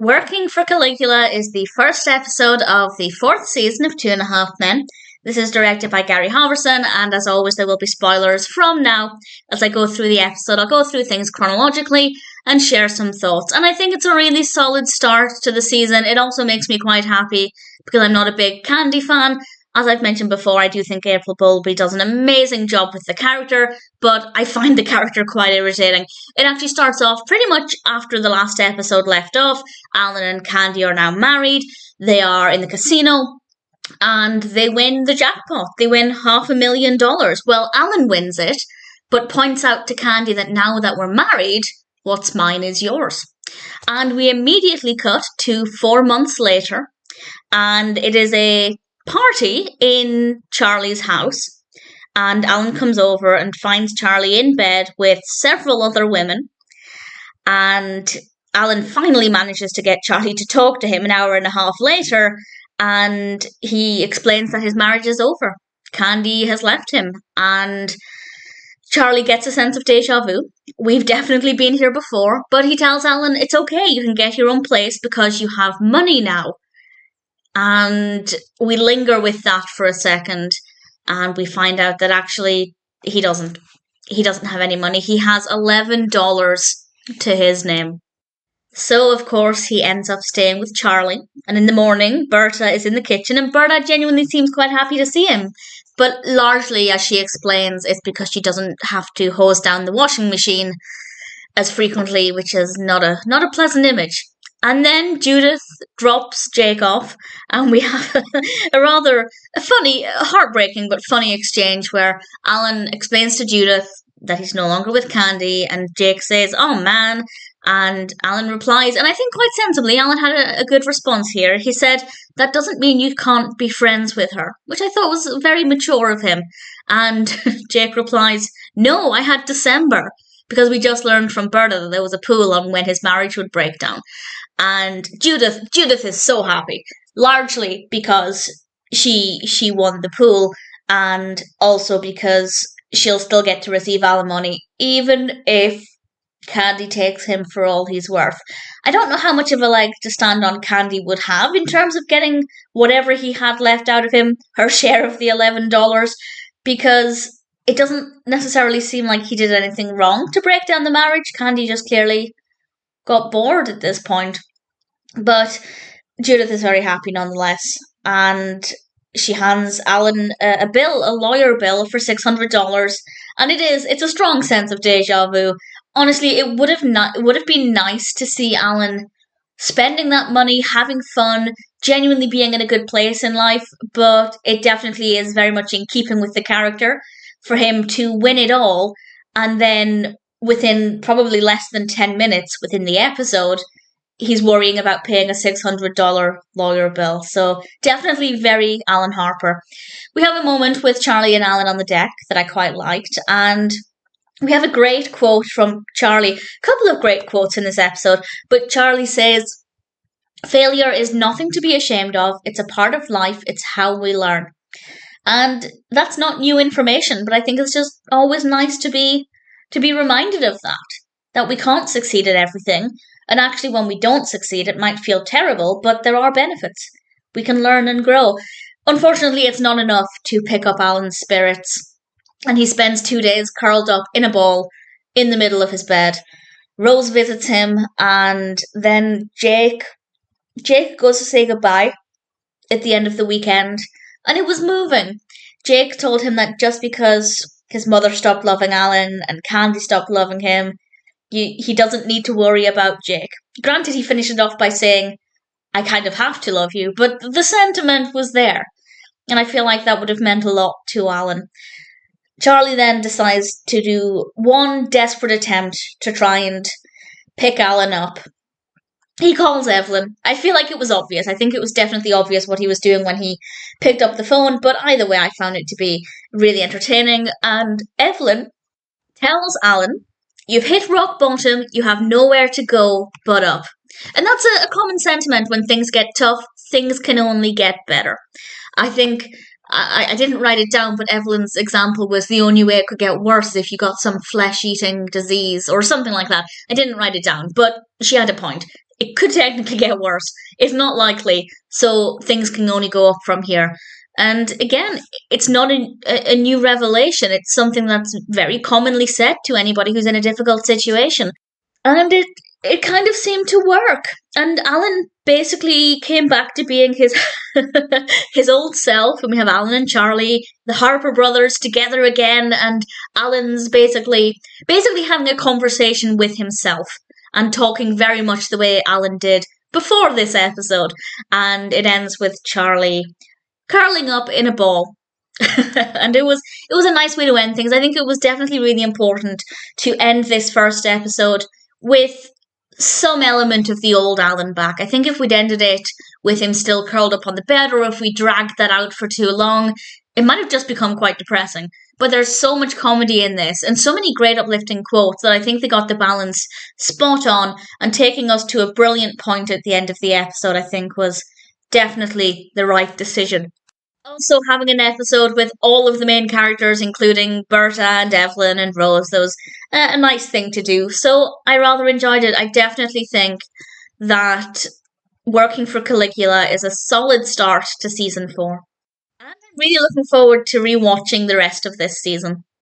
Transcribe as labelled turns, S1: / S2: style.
S1: Working for Caligula is the first episode of the fourth season of 2.5 Men. This is directed by Gary Halvorson, and as always, there will be spoilers from now. As I go through the episode, I'll go through things chronologically and share some thoughts. And I think it's a really solid start to the season. It also makes me quite happy because I'm not a big Kandi fan. As I've mentioned before, I do think April Bowlby does an amazing job with the character, but I find the character quite irritating. It actually starts off pretty much after the last episode left off. Alan and Kandi are now married. They are in the casino, and they win the jackpot. They win $500,000. Well, Alan wins it, but points out to Kandi that now that we're married, what's mine is yours. And we immediately cut to 4 months later, and it is a party in Charlie's house, and Alan comes over and finds Charlie in bed with several other women, and Alan finally manages to get Charlie to talk to him an hour and a half later, and he explains that his marriage is over. Kandi has left him, and Charlie gets a sense of deja vu. We've definitely been here before, but he tells Alan it's okay, you can get your own place because you have money now. And we linger with that for a second, and we find out that actually he doesn't have any money. He has $11 to his name. So, of course, he ends up staying with Charlie. And in the morning, Berta is in the kitchen, and Berta genuinely seems quite happy to see him. But largely, as she explains, it's because she doesn't have to hose down the washing machine as frequently, which is not a pleasant image. And then Judith drops Jake off, and we have a rather funny, heartbreaking but funny exchange where Alan explains to Judith that he's no longer with Kandi, and Jake says, "Oh man," and Alan replies, and I think quite sensibly, Alan had a good response here. He said, "That doesn't mean you can't be friends with her," which I thought was very mature of him. And Jake replies, "No, I had December," because we just learned from Berta that there was a pool on when his marriage would break down. And Judith is so happy, largely because she won the pool, and also because she'll still get to receive alimony, even if Kandi takes him for all he's worth. I don't know how much of a leg to stand on Kandi would have in terms of getting whatever he had left out of him, her share of the $11, because it doesn't necessarily seem like he did anything wrong to break down the marriage. Kandi just clearly got bored at this point. But Judith is very happy nonetheless, and she hands Alan a lawyer bill for $600, and it's a strong sense of deja vu. Honestly, it would have been nice to see Alan spending that money, having fun, genuinely being in a good place in life, but it definitely is very much in keeping with the character for him to win it all, and then within probably less than 10 minutes within the episode, he's worrying about paying a $600 lawyer bill. So definitely very Alan Harper. We have a moment with Charlie and Alan on the deck that I quite liked, and we have a great quote from Charlie. A couple of great quotes in this episode, but Charlie says, "Failure is nothing to be ashamed of. It's a part of life. It's how we learn." And that's not new information, but I think it's just always nice to be reminded of that we can't succeed at everything. And actually, when we don't succeed, it might feel terrible, but there are benefits. We can learn and grow. Unfortunately, it's not enough to pick up Alan's spirits, and he spends 2 days curled up in a ball in the middle of his bed. Rose visits him, and then Jake goes to say goodbye at the end of the weekend, and it was moving. Jake told him that just because his mother stopped loving Alan and Kandi stopped loving him, he doesn't need to worry about Jake. Granted, he finished it off by saying, "I kind of have to love you," but the sentiment was there. And I feel like that would have meant a lot to Alan. Charlie then decides to do one desperate attempt to try and pick Alan up. He calls Evelyn. I feel like it was obvious. I think it was definitely obvious what he was doing when he picked up the phone, but either way, I found it to be really entertaining. And Evelyn tells Alan, "You've hit rock bottom, you have nowhere to go but up." And that's a common sentiment when things get tough. Things can only get better. I think, I didn't write it down, but Evelyn's example was the only way it could get worse is if you got some flesh-eating disease or something like that. I didn't write it down, but she had a point. it could technically get worse. It's not likely, so things can only go up from here. And again, it's not a new revelation. It's something that's very commonly said to anybody who's in a difficult situation. And it kind of seemed to work. And Alan basically came back to being his his old self. And we have Alan and Charlie, the Harper brothers, together again, and Alan's basically having a conversation with himself and talking very much the way Alan did before this episode. And it ends with Charlie curling up in a ball. And it was a nice way to end things. I think it was definitely really important to end this first episode with some element of the old Alan back. I think if we'd ended it with him still curled up on the bed, or if we dragged that out for too long, it might have just become quite depressing. But there's so much comedy in this, and so many great uplifting quotes, that I think they got the balance spot on, and taking us to a brilliant point at the end of the episode, I think, was definitely the right decision. Also, having an episode with all of the main characters, including Berta and Evelyn and Rose, that was a nice thing to do. So I rather enjoyed it. I definitely think that working for Caligula is a solid start to season 4. And I'm really looking forward to rewatching the rest of this season.